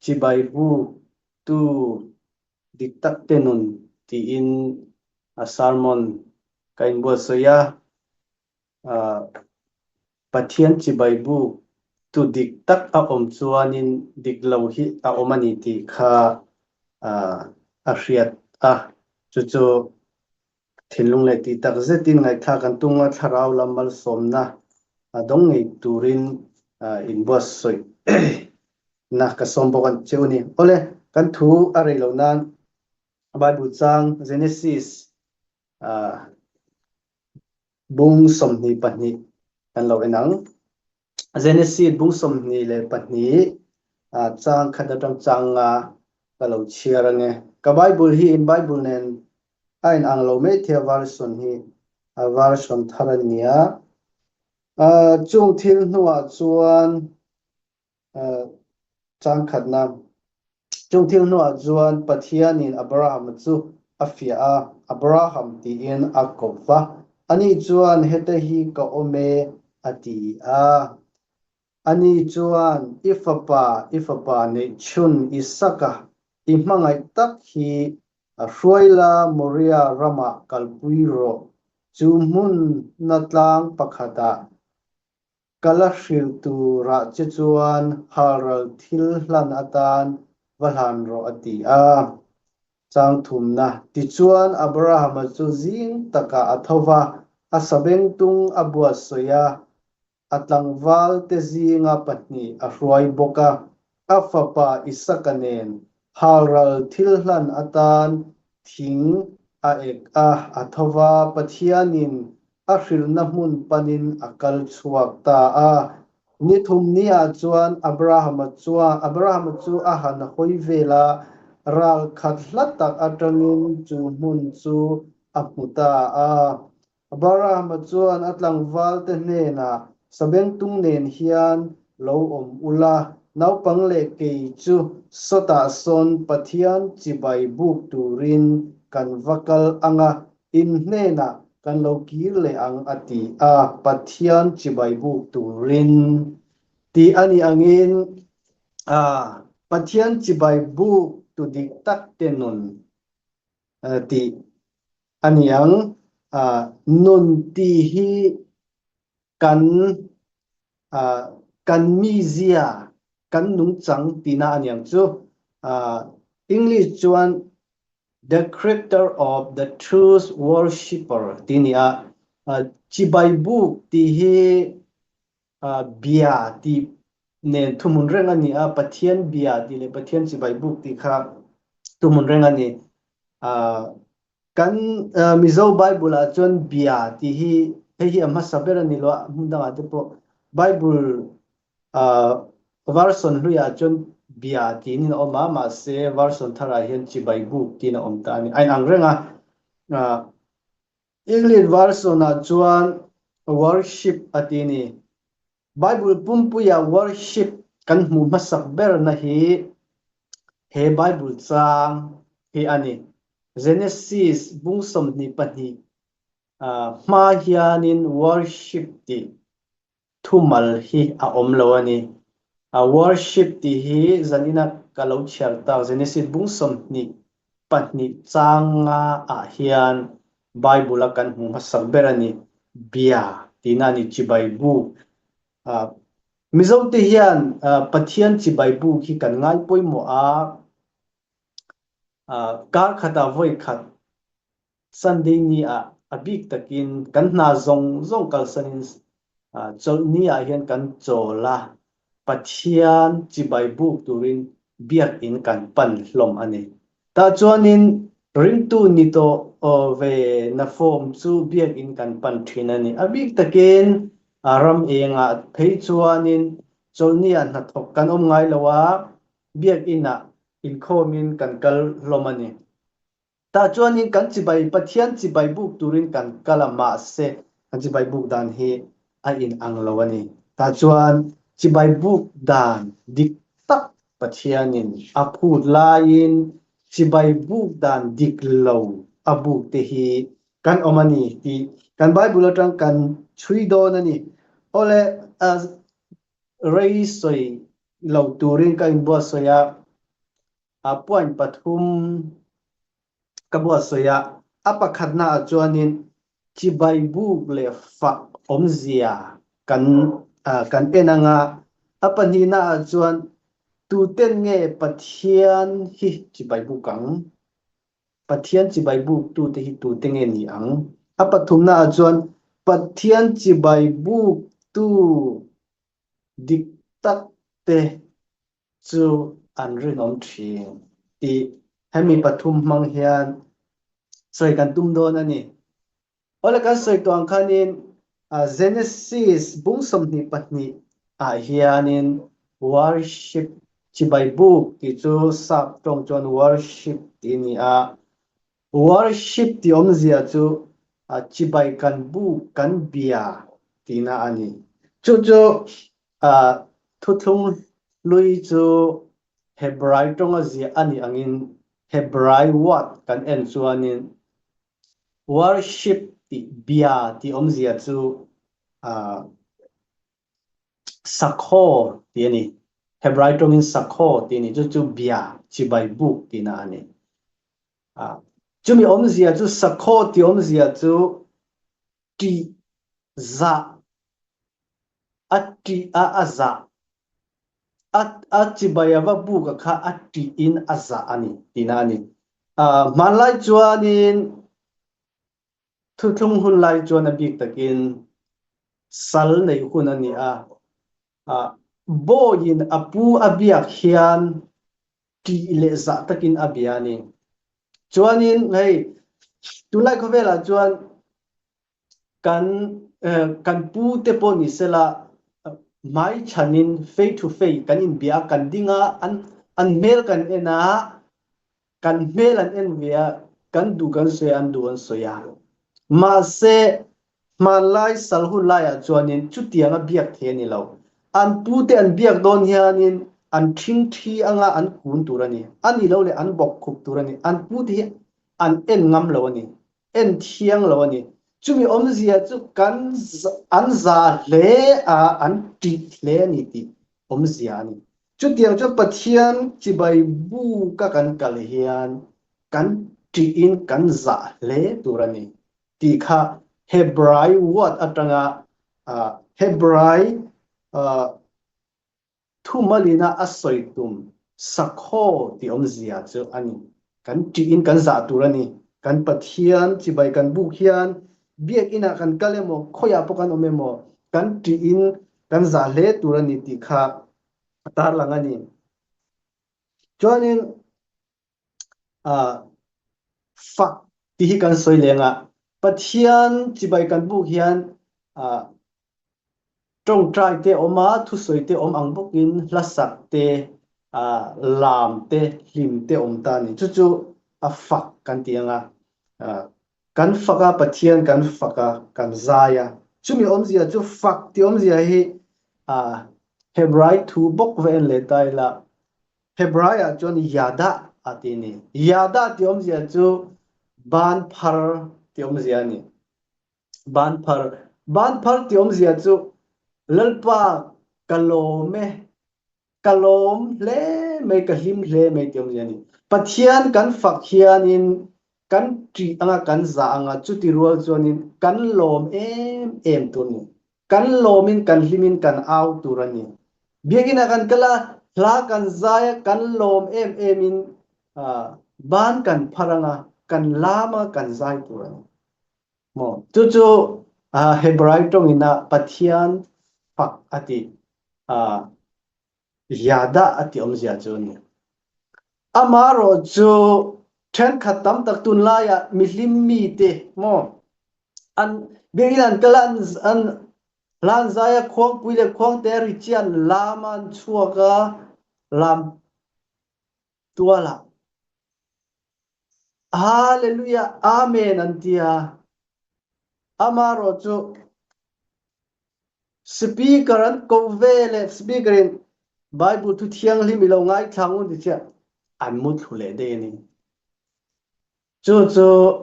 cibai bu tu diktak tenun ti in sermon kain bo soya pathian cibai bu tu diktak a chuanin diklo hi a omani ti kha a hriat chu thinlung le ti tak zetin ngai tha kan tunga tharau lamal somna adong ngei turin in boss soi na ka sombokan cheuni ole kan thu are lo nan Bible chang Genesis bung somni pani kan lo enang Genesis bung somni le pani chang khadam changa kalo chiarange ka Bible hi in Bible nen ain anglo me thia version hi version tharania chung thil nuwa chuan chang khatna chung thil nuwa chuan pathianin Abraham chu afia Abraham ti in akova ani chuan heta hi ka ome ati ani chuan ifapa ne chun isaka imhangai tak hi Ruaila Moria Rama Kalpuiro Chumun Natlang Pakhata Kalashil tu ra chuan Haral Thil Hlan Atan Valhan ro ati chang thumna ti chuan Abraham chu zing taka athova asabeng tung abua soya atlangwal te zinga patni ahruai boka afapa isakanen Haral Thil Hlan Atan thing aek athova pathianin ahril na hmun panin akal chuak ta nithum nia chuan Abraham chu ahan hoi vela ral khat hlatak atangin chu hmun chu amuta Abraham chuan atlangwal te hnena sabeng tung nen hian lo om ula naupang le kei chu sota son pathian cibai buk turin kan vakal anga in hnena kan lo kir le ang ati pathian cibai buk turin ti ani angin pathian cibai buk tu diktak tenun ti ani ang nun ti hi kan mizia kan nung chang tina anyang chu English chuan the character of the true worshipper tinia cibai buk ti hi bia ti nen thumun reng ani pathian bia ti le pathian cibai buk ti kha thumun reng ani kan mizo Bible a chuan bia ti hi amma saber ani lo mundanga te po Bible version hluya chuan bia ti ni oma ma se version thara hian cibai buk ti na omta ani ain ang renga English version a chuan worship atini Bible pumpuya worship kan hmu masak ber na hi he Bible chang hi ani Genesis bungsom ni pani ma hianin worship ti thumal hi a omlo ani worship ti hi zanina kalo chherta Genesis bungsom ni pani changa hian Bible kan hmu masak ber ani bia tina ni cibai bu mizo te hian pathian cibai bu hi kan ngai poimo kar khata voi khat Sunday ni abik takin kan na zong kalsanin cholni hian kan chola pathian cibai buk turin biak in kan pan hlom ani ta chuanin ringtu ni to ve na form chu biak in kan pan thin ani abik takin ram enga phei chuanin cholni na thok kan om ngai lawa biak ina in khomin kan kal hlomani ta chuanin kan cibai pathian cibai buk turin kan kalama se kan cibai buk dan hi a in anglowani ta chuan cibai buk dan diktak pathianin aphut lain cibai buk dan diklo abuk te hi kan omani ti kan Bible atang kan chui don ani ole as raisoi lo turin kan bo soya ป่วยปฐุมกบวสยอปขัดนาจวนินจิใบบุกเลฝักอมเสียกันเอนงาอปนีนาจวนตูเต้นเงปะเทียนฮิจิใบบุกังปะเทียนจิใบบุกตูเตฮิตูเต้นเงนีอังอปทุมนาจวนปะเทียนจิใบบุกตูดิกตักเตจูอันรินอมทีตีให้มีปฐุมมังเฮียนสวยกันตุ้มโดนอันนี้โอละกันสวยตัวอังคานินGenesis บุ้งสมนิปัตนิเฮียนิน worship จิใบบุกที่จูสับตรงจวน worship ที่นี่worship ที่อมเสียจูจิใบกันบุกกันเบียที่น่าอันนี้จูทุกลุยจูเฮบรายตรงเสียอันนี้อังเฮบรายวัดกันเอ็นจวนนิน worship ที่เบียที่อมเสียจูสักโคที่นี่เฮบรายตรงนี้สักโคที่นี่จูเบียจิใบบุกที่น่าอันนี้จูมีอมเสียจูสักโคที่อมเสียจูที่จะอัจะจิบายว่าบุกค่ะอัติอินอาซาอันนี้ที่นั่นนี่มาไล่จวนนินทุกหุ่นไล่จวนนบีตะกินสัลในหุ่นอันนี้โบยินอปูอบียกเฮียนที่เลซะตะกินอบียานี่จวนนินให้ตุไล่เขาเวลาจวนกันปูเตปอนิเซลาไม่ฉันิน face to face กันอินเบียกันดิ้งอันเมลกันเอ็นะกันเมลอันเอ็นเบียกันดูกันสวยอันดูอันสวยมาเซมาไล่สัลหุไล่จวนนินจุดเดียงเบียกเทนี่เราอันปูเตอันเบียกโดนเฮียนินอันทิ้งที่อันคูนตัวนี้อันนี้เราเลยอันบอกคุบตัวนี้อันปูเตอันเอ็นงำเรานี่เอ็นเทียงเรานี่จุมีอมเสียจุกันอันซาเลอันติเลนี่ติอมเสียนี่จุดเดียวจุปะเทียนจิใบบุกกันกัลเฮียนกันติอินกันซาเลตัวนี้ที่ข้าเฮบรายวัดอัตงาเฮบรายทุมาลีนาอัสอยตุมสักโคที่อมเสียจุอันนี้กันติอินกันซาตัวนี้กันปะเทียนจิใบกันบุกเฮียนเบียกินากันกะเลโมขอยาปกันอเมโมกันตีอินกันซาเลตุรนิติค่ะตาลังอันนี้จวนนินฟักที่กันสวยเลงปะเทียนจิใบกันบุกเฮียนตรงใจเตอมาทุสวยเตอมอังบุกินลัสักเตลามเตลิมเตอมตานี่จู่ฟักกันเตียงกันฟักปะเทียนกันฟักกันซายจุมีอมเสียจุฟักที่อมเสียให้เฮบรายทูบกเวนเลตัยละเฮบรายจวนยาดาอัตินี่ยาดาที่อมเสียจุบานพาร์ที่อมเสียนี่บานพาร์ที่อมเสียจุลลปากะโลเมกะโลมเลไม่กะหิมเลไม่ที่อมเสียนี่ปะเทียนกันฟักเฮียนินกันตีกันซาจุดที่รัวจวนนินกันลมเอ็มตัวนี้กันลมินกันลิมินกันเอาตัวนี้เบียกินากันกะลากันซายกันลมเอ็มินบ้านกันพารางกันลามากันซายตัวนี้โมจู่เฮบรายตรงนี้นะปะเทียนฟักอติยาดาอติอมเสียจวนนี้อามาโรจูเทนขัดตั้มตักตุนลายมิลิมมีเตโมอันเบกินันกลันอันลานซายควงปุยเลควงเตริเจียนลามันชัวกะลามตัวละฮาเลลูยาอาเมนอันเตียอามาโรจูสปีกรันโกเวเลสปีกรันไบเบิลทุเทียงลิมิโลง่ายทางอุดิเชียอันมุดทุเลเดนี่จู่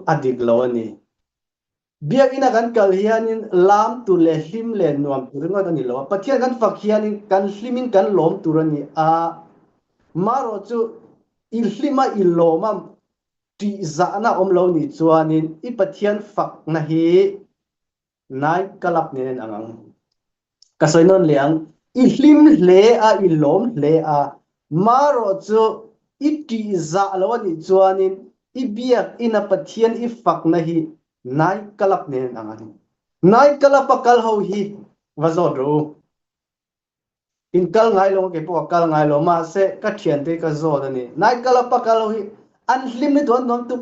อดีกโลนี่เบียกินากันกัลเฮียนินลามตุเลหิมเลนวมตุรงกันนี่โลปะเทียนกันฟักเฮียนินกันลิมินกันลมตุรนี่มาโรจู่ i hlima i loma ti za na om lo ni chuanin i pathian fak na hi nai kalap nen angang ka soinon liang i hlim hle a i lom hle a maro chu i ti za lo ni chuanin i biak ina pathian i fak na hi nai kalap nen angang nai kalap kal ho hi vazo ro in kal ngai lo ke po kal ngai lo ma se ka thian te ka zo da ni nai kalap kal ho hi an hlim ni don nom tu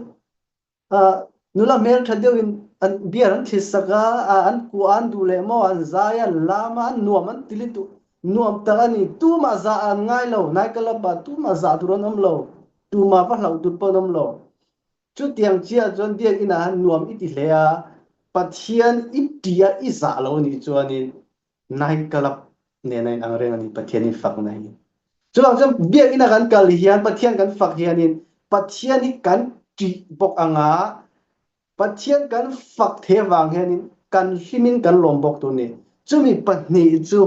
nula mer thadeu in an biar an thisaka an ku an du le mo an zaya lama an nuam an tilitu nuam tangani tu ma za an ngai lo nai kalapa tu ma za turon om lo tu ma pa hlau tu pon om lo chu tiang chia chon dia ina han nuam iti hlea pathian itia i za lo ni chuanin nai kalap ne nai ang reng ani pathian i fak nai chu lang cham biak ina kan kal hian pathian kan fak hianin pathian hi kan ti bok anga pathian kan fak the wang hianin kan himin kan lombok tu ni chumi pahni chu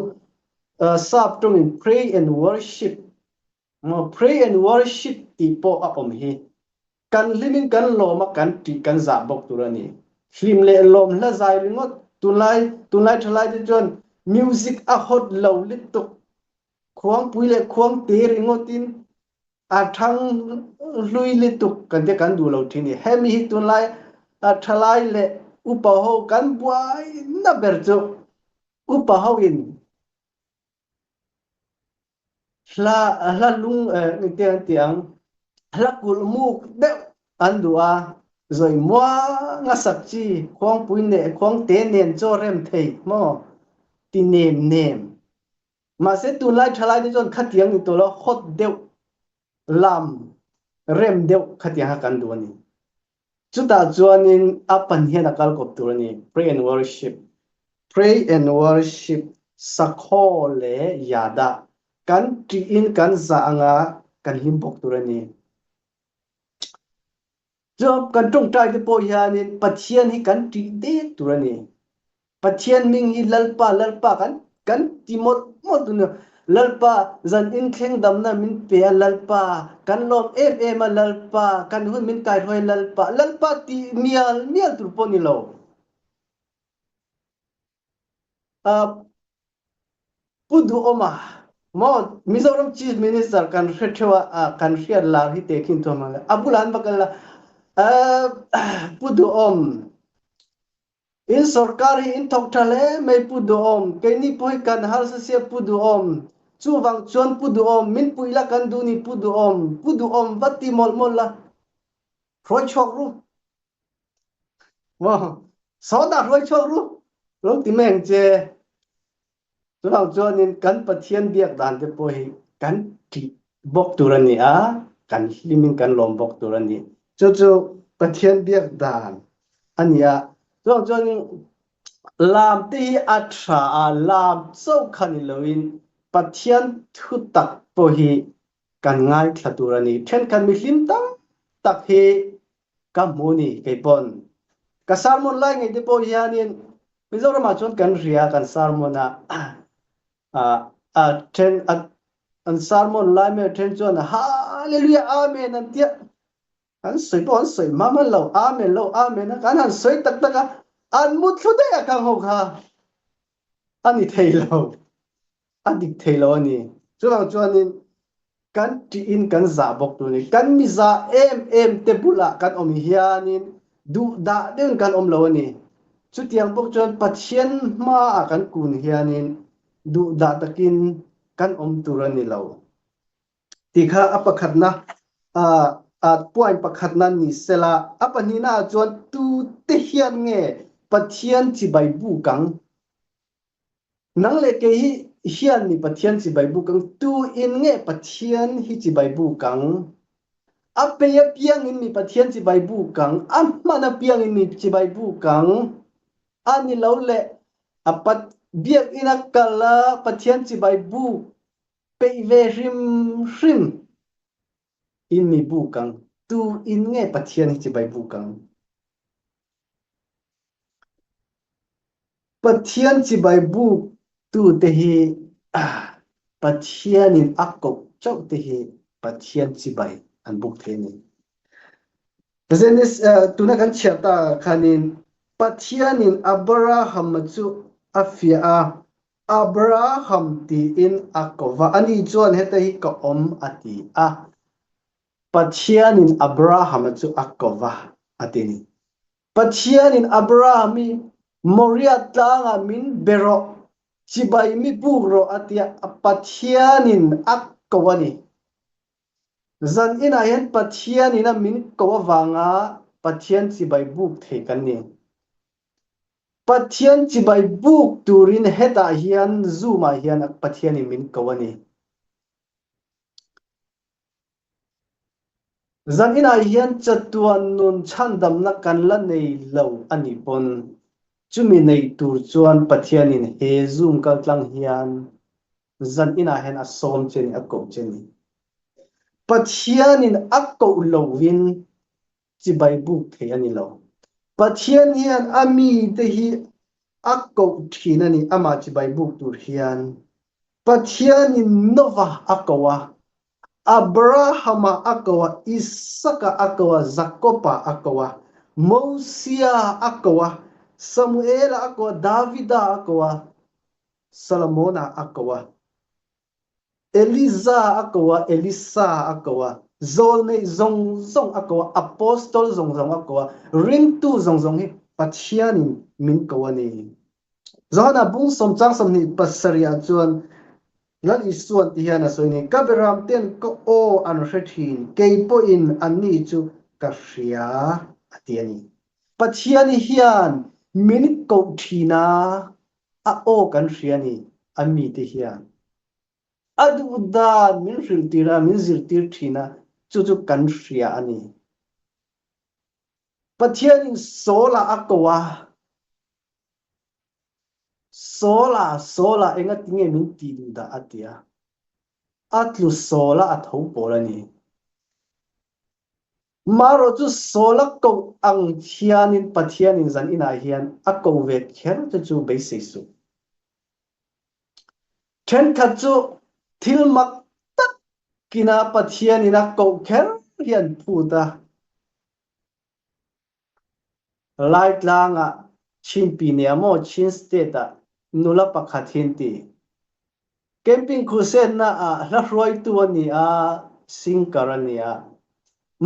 sap tung in pray and worship ti po a om hi kan himin kan loma kan ti kan za bok tu rani hlim le lom la zai ringot tunlai thlai te jon music a hot lo lituk khuang pui le khuang te ringotin a thang lui lituk kan te kan du lo thini hemi hi tunlai a thalai le upaho kan buai na berjo upaho in hla lung tiang hla kul muk de andua zoi moi nga sakchi khong pui ne khong te nen cho rem thei mo ti nem ma se tu lai thalai ni jon khatiang ni to lo hot deu lam rem deu khatiang kan du ni chuta chuanin apan hian akal kop tur ni pray and worship sakho le yada kan ti in kan za anga kan him bok tur ni job kan tung tai te po hianin pathian hi kan ti de tur ni pathian ming hi lalpa kan ti mot tu lalpa zan in thleng dam na min pe lalpa kan lom em lalpa kan hun min kai roi lalpa ti mial tur po ni lo pudu oma mo Mizoram chief minister kan hrethewa kan hriat la hi te khin to ma abulan bakala pudu om in sarkar hi in thok thale mai pudu om ke ni poi kan har se pudu om chu wang chuan pudu om min puila kan du ni pudu om vati mol la roi chok ru wow soda roi chok ru lo ti meng che chu lang chuan in kan pathian biak dan te poi kan ti bok turani kan hlimin kan lom bok turani chu pathian biak dan ania chuan lam ti atha lam so khani loin pathian thu tak po hi kan ngai thaturani then kan mi hlim tak hi ka muni ke pon ka sarmon lai ngai te po hianin Mizoram ma chuan kan ria kan sarmona then an sarmon lai me then chuan hallelujah amen an tia an soi mama lo amen kan han soi tak an mut thu de ka ho kha ani theilo adik theilo ani chuan in kan ti in kan za bok tu ni kan mi za em te bula kan om hianin du da den kan om lo ani chu tiang bok chuan pathian ma kan kun hianin du da takin kan om turani lo tikha apakhatna point pakhatna ni sela apanina chuan tu te hian nge pathian chi bai bu kang nang le ke hi hian ni pathian chi bai bu kang tu in nge pathian hi chi bai bu kang apeya piang in mi pathian chi bai bu kang amana piang in mi chi bai bu kang ani lo le apat biak ina kala pathian chi bai bu pe ve rim in mi bu kang tu in nge pathian hi chi bai bu kang pathian chi bai bu tu te hi pathian in akop chau te hi pathian chi bai an buk the ni zenis tuna kan chata khanin pathianin Abraham chu afia Abraham ti in akova ani chuan heta hi ka om ati a pathianin Abraham chu akova atini pathianin Abrahami moria tlanga min bero sibai mi puro atia pathianin akowani zan ina hen pathianina min kowanga pathian sibai buk the kan ni pathian sibai buk turin heta hian zuma hian pathiani min kowani zan ina hian chatuan nun chandam na kan la nei lo ani pon chumi nei tur chuan pathianin he zum kal tlang hian zan ina hen asom chen akko cheni pathianin akko lovin chibai buk the ani lo pathian hian ami te hi akko thinani ama chibai buk tur hian pathianin nova akwa Abrahama akwa Isaka akwa Zakopa akwa Mosia akwa Samuel akwa Davida akwa Salomona akwa Eliza akwa Elisa akwa Zolme zong akwa Apostle zong akwa ring tu zong hi pathianin min kawani zona bung som chang som ni pasaria chuan lan isuan ti hian asoini kaberam ten ko o an rethin keipo in anni chu ka hria atiani pathiani hian min ko thina a o kan hriani ami te hian adu da min riltira min zirtir thina chu kan hria ani pathiani sola akwa sola enga tinge min tin da atia atlu sola athau polani maro chu sola ko ang thianin pathianin zan ina hian akko ve kher chu be seisu then kha chu thilmak tak kina pathianin akko kher hian puta light langa chimpi ne amo chin state nula pakhathin ti camping crusade na la roi tu ani a singkarania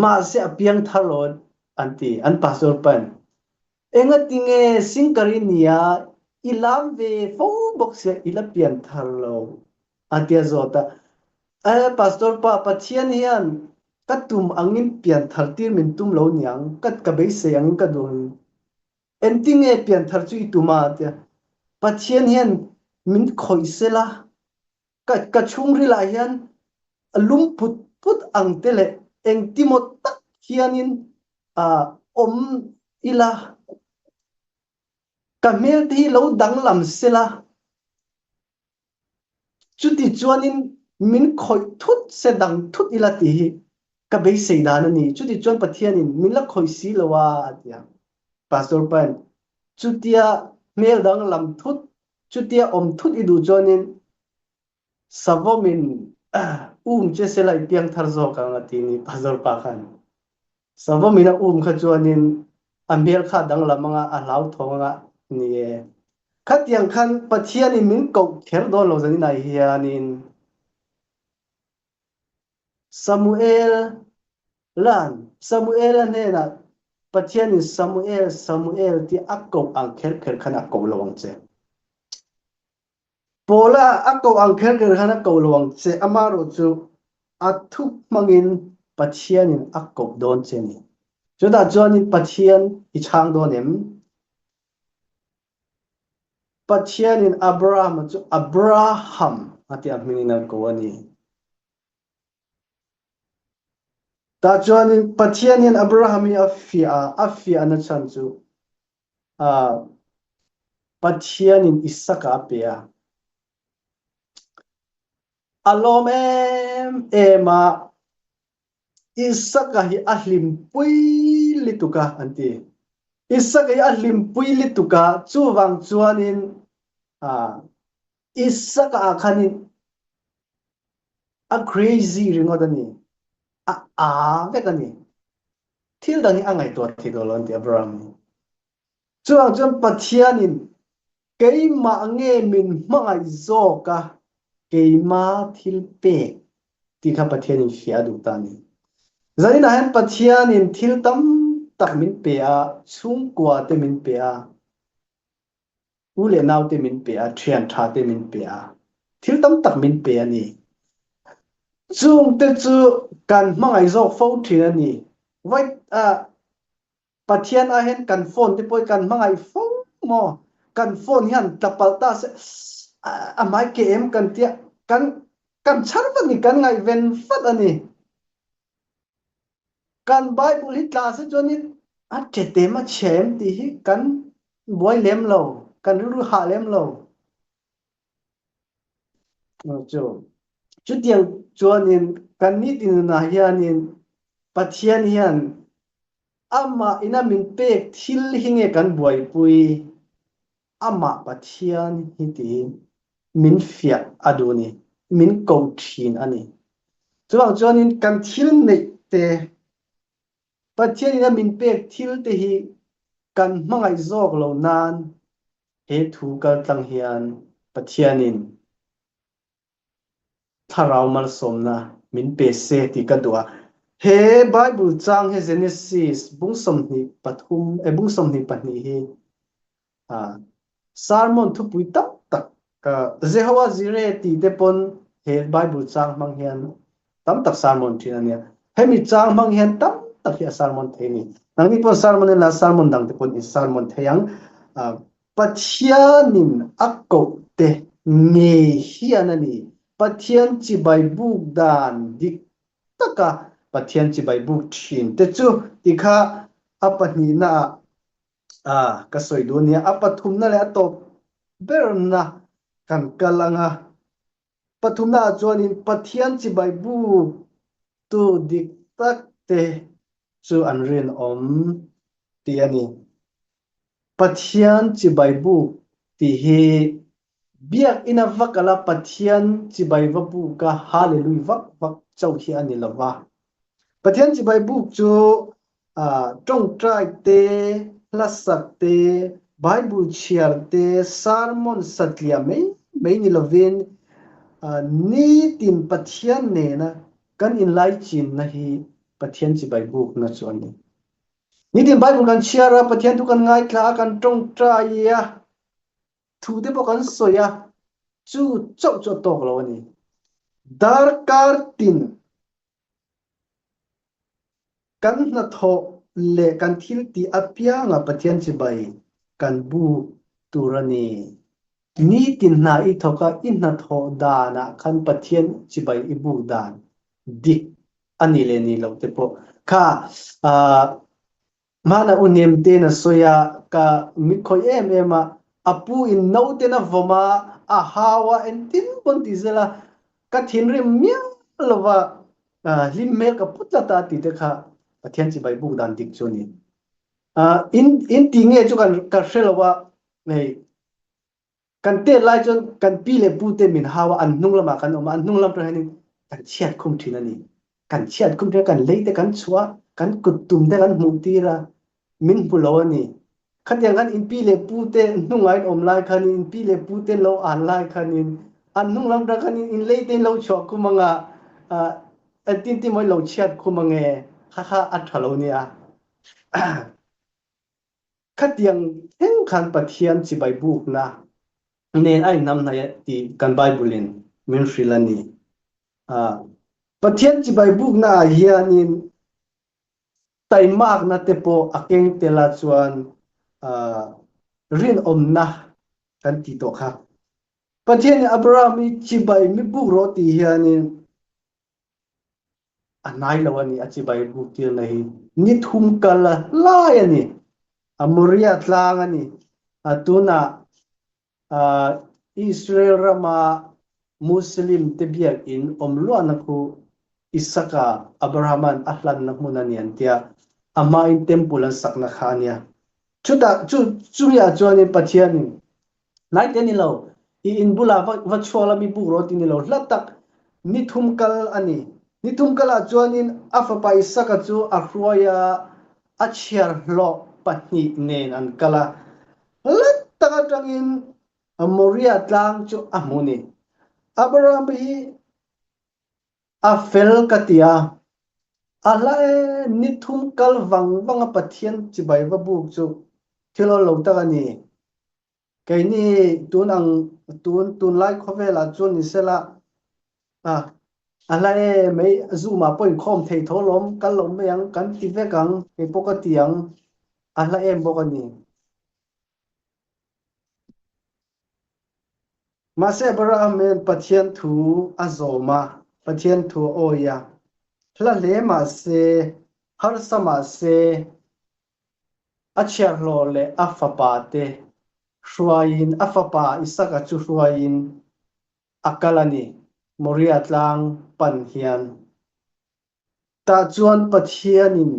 ma se apiang tharod anti an pastor pan enga tinge singkarinia ilam ve fo box ila pian tharlo atia zota pastor pa pathian hian katum angin pian thartir min tum lo niang kat ka be se ang ka dun entinge pian thar chu ituma tia pathian hian min khoisela ka chungri la hian alum put ang tele eng timot tak hianin om ila kamel ti lo dang lam sela chuti chuanin min khoi thut se dang thut ila ti ka be seidana ni chuti chuan pathianin min la khoi si lawa atia pastor pan chutia mel dang lam thut chutia om thut idu chuanin savomin che selai piang thar zo ka ngati ni pastor pa khan savomina kha chuanin amel kha dang lamanga alau thonga ni khatiang khan pathiani min ko kher do lo zani nai hianin Samuel ne na pathiani Samuel ti akko ang kher khan akko lawang che pola akko ang kher khan akko lawang che amaro chu athuk mangin pathianin akko don che ni chuda chuanin pathian I chang do nem pathianin Abraham ati amina ko ani ta chuanin pathianin Abraham afia na chan chu pathianin Isaka apia alomem ema Isaka hi ahlim pui lituka anti Isaka hi ahlim pui lituka chuwang chuanin Isaka akhanin a crazy ringodani เวกันนี่ทิลดังนี้angaiตัวที่โดนที่อับราฮัมจวนปัทยานินเกยมาเงมินมาไอโซกะเกยมาทิลเปที่ข้าปัทยานินเสียดูตานีจานี่นะเห็นปัทยานินทิลตั้มตักมินเปียชุ่งกว่าเตมินเปียอุเลนาวเตมินเปียเทียนชาเตมินเปียทิลตั้มตักมินเปียนี่จุงเตจูกันมาไอโซฟาวทีนี่ไว้ปัทยานเห็นกันโฟนที่ป่วยกันมาไอฟงมอกันโฟนยันตะปัลตาเสไม่เกมกันเตียกันชาร์บันนี่กันไงเวนฟัดอันนี้กันไบเบิลฮิตลาสจวนนี้เจเตมาเชมตีกันบอยเล็มเรากันรู้หาเล็มเราจุดเดียวจวนนี้กันนิดนึงนะเฮียนี่ปัทยานเฮียนamma ina min pek thil hinge kan buai pui amma pathian hiti min fia aduni min ko thin ani chuang chuanin kan thil nei te pathian ina min pek thil te hi kan mangai zok lo nan he thu kal tang hian pathianin tharau mal somna min pe se ti ka dua he Bible chang he Genesis bungsom ni pathum bungsom ni pahni hi sermon thu pui tak ka Jehovah Jireh ti te pon he Bible chang mang hian tam tak sermon thin ania he mi chang mang hian tam tak hi sermon theni nang ni pon sermon la sermon dang te pon i sermon theyang pathianin akko te nge hian ani pathian chi Bible dan dik taka pathian chi Bible thin te chu tikha apani na ka soidunia apathum na le atop berna kan kalanga pathumna chuanin pathian chi Bible tu dik tak te chu anrin om ti ani pathian chi Bible ti hi biak ina vakala pathian chi Bible ka hallelujah vak chau hi ani lawa pathian chi Bible chu trong trai te lasak te Bible chiar te sermon satlia mai ni lovin ni tin pathian ne na kan in lai chin na hi pathian chi Bible na chuan ni tin Bible kan chiara pathian tu kan ngai thla kan trong trai ya thu te bo kan soya chu chau tok lo ni darkar tin kan na tho le kan thil ti apia nga pathian chi bai kan bu turani ni tin na I thoka in na tho dana kan pathian chi bai I bu dan dik ani le ni lo te po kha mana unem te na soya ka mi khoi ema apu in no te na voma a hawa en tin pon ti zela ka thin rim mia lova limmel ka putla ta ti te kha pathian chi bai bu dan dik chuni in tinge chu kan ka shelawa nei kan te lai chon kan pi le pu te min hawa an nunglama kan oma an nunglam tra hanin kan chiat khum thinani kan chiat khum te kan leite kan chua kan kutum te kan mutira min pulawani khatyang kan in pi le pu te nungai om lai khan in pi le pu te lo an lai khan in an nunglam tra khan in leite lo chok kumanga tin ti moi lo chiat khumange kha athalo nia khatyang heng khan pathian chi Bible na nen ai nam na ti kan Bible in min frilani pathian chi Bible na hianin taimak na te po akeng tela chuan rin om na kan ti to kha pathian Abraham chi bai mi bu ro ti hianin anai lawani achi Bible ti nahi ni thum kala lai ani amuria tlangani atuna Israel rama Muslim tebiak in omluan aku Isaka Abrahaman ahlan na munanian tia ama in temple an sakna khania chuya chuani pathiani nai teni lo I in bula va chola mi bu ro tini lo latak ni thum kal ani ni tum kala chuanin afa pai saka chu a hruaya a chiar hlo pahni nen an kala lat taka tangin moria tlang chu amuni Abraham hi a fel katia alae ni thum kal wang pathian chi bai wa buk chu thilo lo taka ni kai ni tun lai khovela chun ni sela alae mai zuma point khom thei tholom kal lom yang kan ti ve kang ke pokatiang alae bokani mase Abraham pathian thu azoma pathian thu oya hla le ma se har sama se achar lo le afapa te shwain afapa isaka chu shwain akalani moria tlang panhian ta chuan pathianin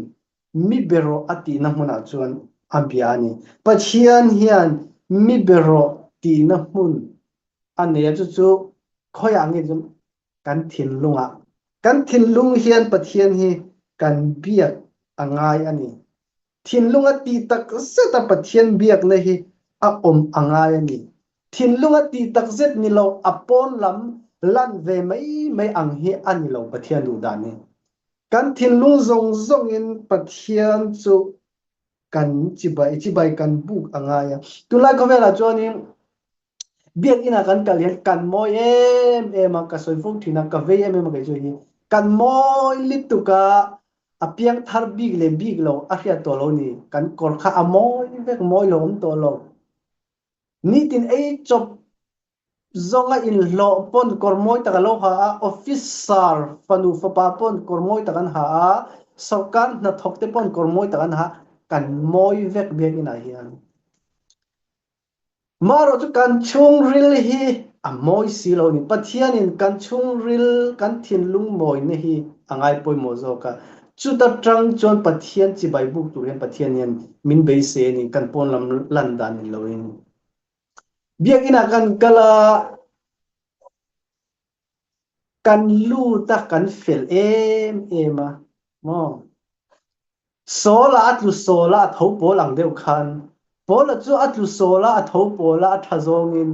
mi bero ati na huna chuan ambiani pathian hian mi bero ti na hun ane chu khoyang nge kan thinlung hian pathian hi kan biak angai ani thinlung ati tak seta pathian biak na hi a angai ani thinlung ati tak zet ni lo apon lam lan ve mai ang hi ani lo pathian du dani kan thinlung zong in pathian chu kan chibai kan buk angaya tulai ko vela choni biak ina kan kalien kan moi em ka soi fung thina ka ve em ka jo hi kan moi lituka apiang thar big lo a hria to lo ni kan kor kha amoi vek moi lo om to lo ni tin ei chop zonga in lo pon kormoi taka lo ha officer fanu fapa pon kormoi takan ha sarkar na thokte pon kormoi takan ha kan moi vek biak ina hian maro chu kan chung ril hi a moi silo ni pathian in kan chung ril kan thinlung moi ne hi angai poi mo zo ka chu ta trang chon pathian chi bai buk tu hen pathian hian min be se ni kan pon lam lan dan ni loin biak ina kan kala kan lu ta kan fel ema mo sola atlu sola tho polang deu khan pola chu atlu sola tho pola thazongin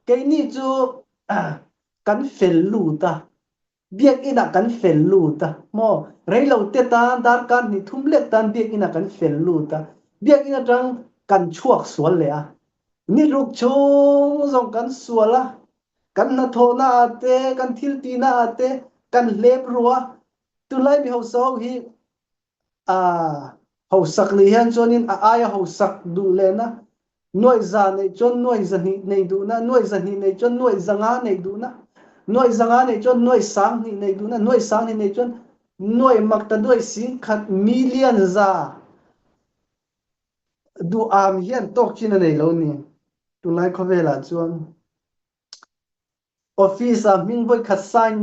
keini chu kan fel lu ta biak ina kan fel lu ta mo reilo te tan dar kan ni thumle tan biak ina kan fel lu ta biak ina tang kan chuak sual le a ni ruk chung zong kan suala kan na thona ate kan thil ti na ate kan lep ruwa tulai mi ho so hi ho sak li han chonin aya ho sak du le na noi za nei chon noi za ni nei du na noi za ni nei chon noi zanga nei du na noi zanga nei chon noi sang ni nei du na noi sang ni nei chon noi mak ta doi sing khat million za du am hian tok chin nei lo ni tulai khovela chuan office a ming voi khat sign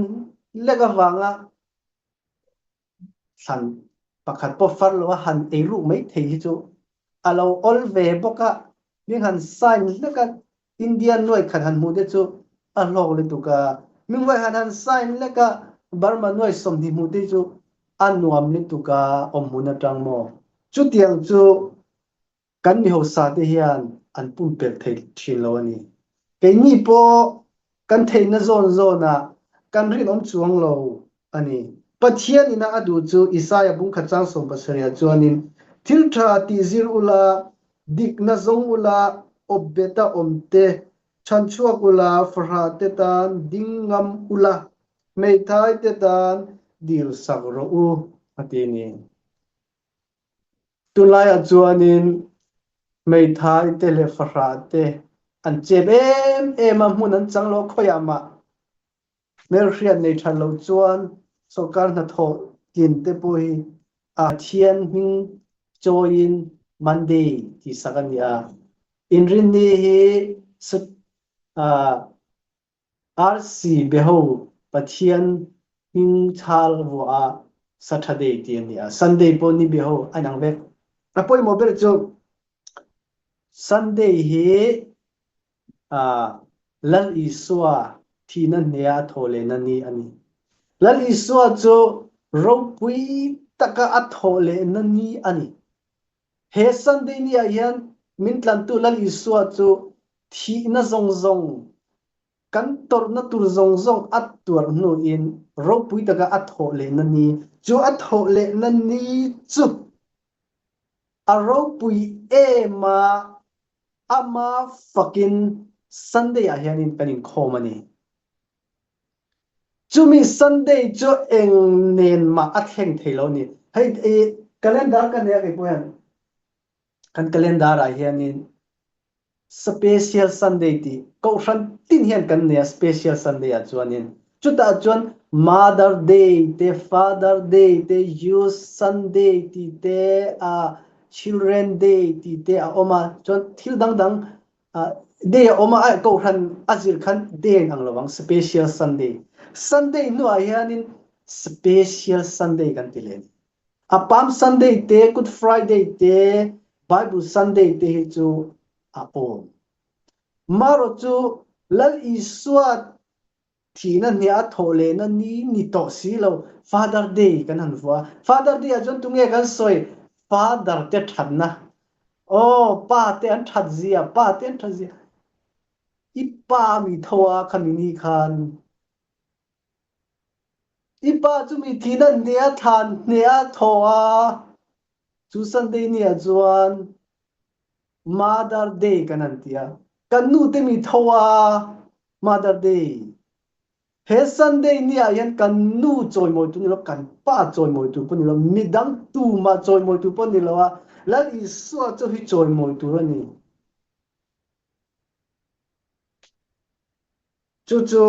lega wanga san pakhat po far lo han ei ru mai thei chu alo ol ve boka ming han sign leka indian noi khat han mu de chu a log le tu ka ming voi han sign leka burma noi som di mu de chu anuam le tu ka omuna tang mo chu tiang chu kan mi ho sa te hian an pum pel thei thin lo ani ke ni po kan thei na zona kan rin om chuang lo ani pathian ina adu chu isaya bung khachang som pasria chuanin thiltha ti zir ula dik na zong ula obeta omte chanchuak ula farha te tan dingam ula meithai te tan dil sagro u atini tulai chuanin meithai te le farha te an chebem ema mun an changlo khoyama merrian nei thalo chuan sarkar na tho tin te pui a thian hing join monday ti sakania inrin ni hi rc beho pathian hing thal wa saturday ti ania sunday po ni beho anang vek apoi mo ber chu sunday hi lal iswa thina neya thole na ni ani lal iswa chu ro pui taka athole nani ani he sunday ni ayan min tlan tu lal iswa chu thi na zong kan tor na tur zong at tur nu in ro pui taka athole nani chu athole nani chu aro pui ema ama fucking sunday ayan in kanin khomani chumi sunday cho eng nen ma atheng theilo ni hei calendar kan ya ke poyan kan calendar a hianin special sunday ti ko ran tin hian kan ne special sunday a chuanin chuta chuan mother day te father day te youth sunday ti te children day ti te a oma chuan thil dang day oma a ko ran azir khan day ang lawang special sunday no a hianin special sunday kan tilen a palm sunday te good friday te bible sunday te chu a om maro chu lal iswa thina nia thole na ni to silo father day kan han wa father day a chon tunge kan soi father te thanna pa te an that zia pa te an that zia ipa mi thowa khamini khan ipa chu mi thina nia than nia thowa chu sunday nia chuan mother day kan an tia kan nu te mi thowa mother day he sunday ni ayan kan nu choi moi tu ni lo kan pa choi moi tu poni lo midang tu ma choi moi tu poni lo lal iswa chu hi choi moi tu ani chu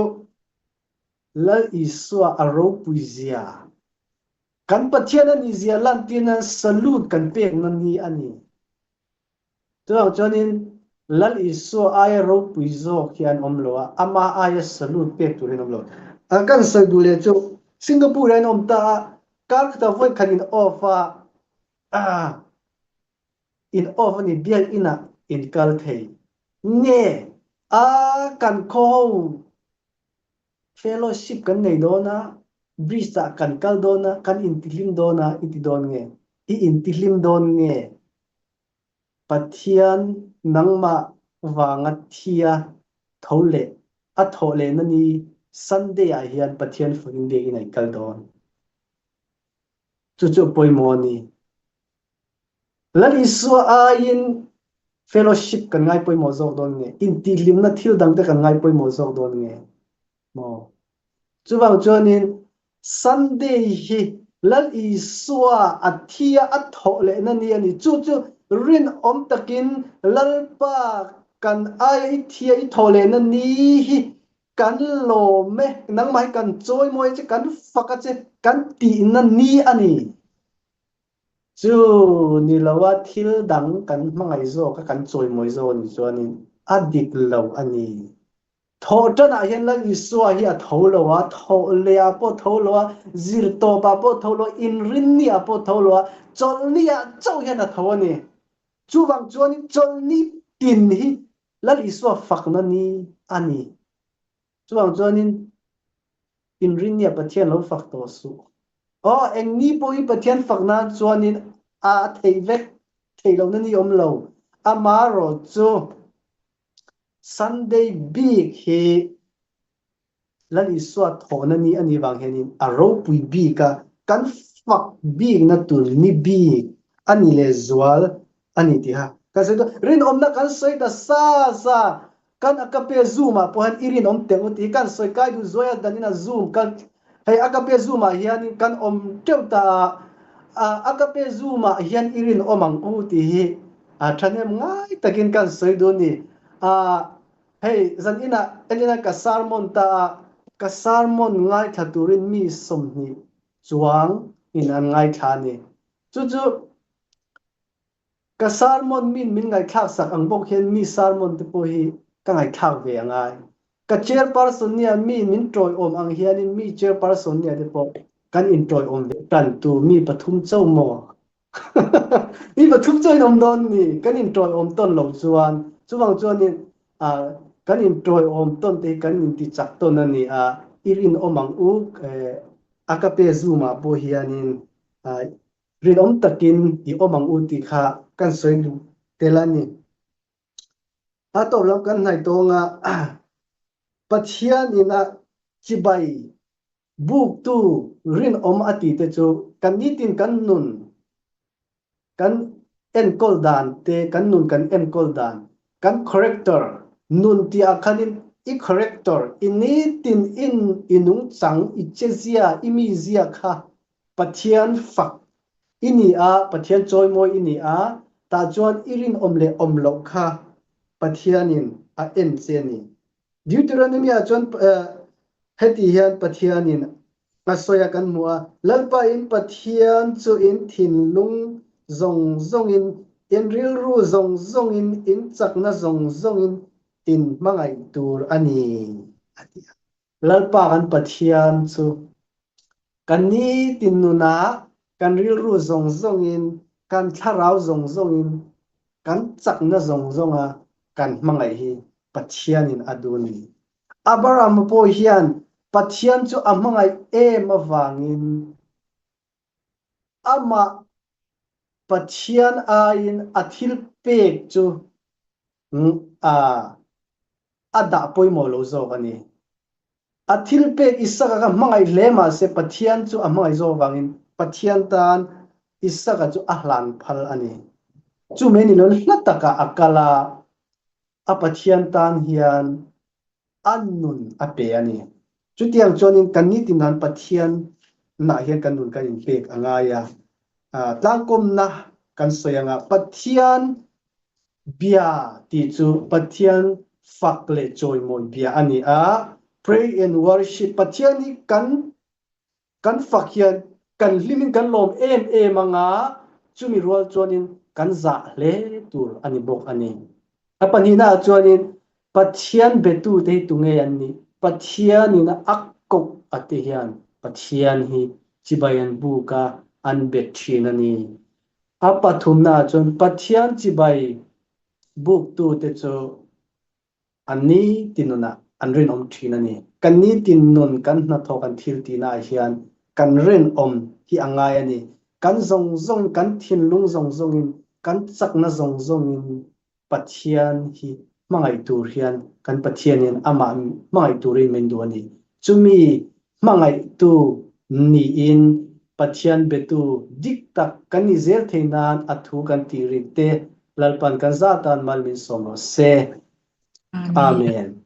lal iswa aro puizia kan pathian ani zia lan tin salute kan pek nan ni ani to chonin lal iswa ay ro puizo khian omloa ama ay salute pek turin omlo akan sagule chu singapore an omta kar ta voi khanin ofa in ofa ni bial ina in kal thei nge kan kho fellowship kan nei dona brisa kan kal dona kan intilim dona itidon nge intilim don nge pathian nangma wanga thia thole athole nani sunday a hian pathian funing de in ai kal don chu poimoni lali so in fellowship kan ngai poimo zok don nge intilim na thil dang te kan ngai poimo zok don nge mo chuwang chonin sunday hi lal iswa athia athole nani ani chu rin om takin lalpa kan ai thia I thole nani hi kan lo me nang mai kan choi moi che kan faka che kan ti nani ani chu ni lawa thil dang kan mangai zo ka kan choi moi zo ni chuanin adik lo ani thotan a hian lang iswa hi a tholowa thole a po tholowa zir to ba po tholo in rin ni a po tholowa chol ni a chau hian a thawani chuwang chuan chol ni tin hi lal iswa fakna ni ani chuwang chuan in rin ni a pathian lo fak to su eng ni po hi pathian fakna chuan a theivek theilo na ni om lo amaro chu sunday big he lal iswa thona ni ani wang henin aro pui bi ka kan fak big na tur ni bi ani le zwal ani ti ha kasi to rin om na kan soi ta sa kan akape zoom a pohan irin om teng uti kan soi kai du zoya danina zoom kan hey akape zoom a hian kan om teuta akape zoom a hian irin omang uti hi thanem ngai takin kan soi do ni hey zan ina elina ka salmon ta ka salmon ngai thaturin mi som ni chuang in an ngai thani chu ka salmon min ngai thak sak ang bok hian mi salmon te po hi ka ngai thak ve angai ka chair person nia min troi om ang hian mi chair person nia te po kan in troi om ve tan tu mi pathum chau mo mi pathum choi nom don ni kan in troi om ton lo chuwang chuan ni kan in troi om ton te kan in ti chak ton ani irin omang u akape zuma po hianin rin takin I omang uti kha kan soi du telani ato lam kan nai to nga pathian ina chibai buk tu rin ati te chu kan nitin kan nun kan enkol dan te kan nun kan enkol dan kan corrector nun ti akhanin I corrector initin inung chang ichezia imizia kha pathian fak ini a pathian choi moi ini a ta chuan irin omle omlo kha pathianin a en cheni Deuteronomy a chuan heti hian pathianin asoya kan mua lalpa in pathian chu in thinlung zong in ril ru zong in chakna zong in mangai tur ani lalpa kan pathian chu kan ni tinuna kan ril ru zong in kan tharau zong in kan chakna zonga kan mangai hi pathianin aduni Abraham po hian pathian chu amangai mawangin ama pathian ain athil pek chu ada poimo lo zo ani athil pek isaka ka mangai lema se pathian chu amangai zo wangin pathian tan isaka chu ahlan phal ani chu meni non hlataka akala apathian tan hian annun ape ani chutiang chonin kanni tinan pathian na hian kanun kanin pek angaya tlangkom na kan soyanga pathian bia ti chu pathian fakle joy mon bia ani a pray and worship pathian ni kan fakhian kan limin kan lom manga chumi rol chonin kan za hle tur ani bok ani apanina chonin pathian betu te tunge anni pathian ina akkok atihian pathian hi chibayan buka an bethinani apathumna chon pathian chibai buk tu te cho ani tinuna anrin om thinani kanni tinnun kan na thokan thil tina hian kan ren om hi angai ani kan zong kan thinlung zong in kan chakna zong in pathian hi mangai tur hian kan pathianin ama mangai turin mendu ani chumi mangai tu ni in pathian betu diktak kani zel theinan athu kan tirite lalpan kan zatan malmin somro se amen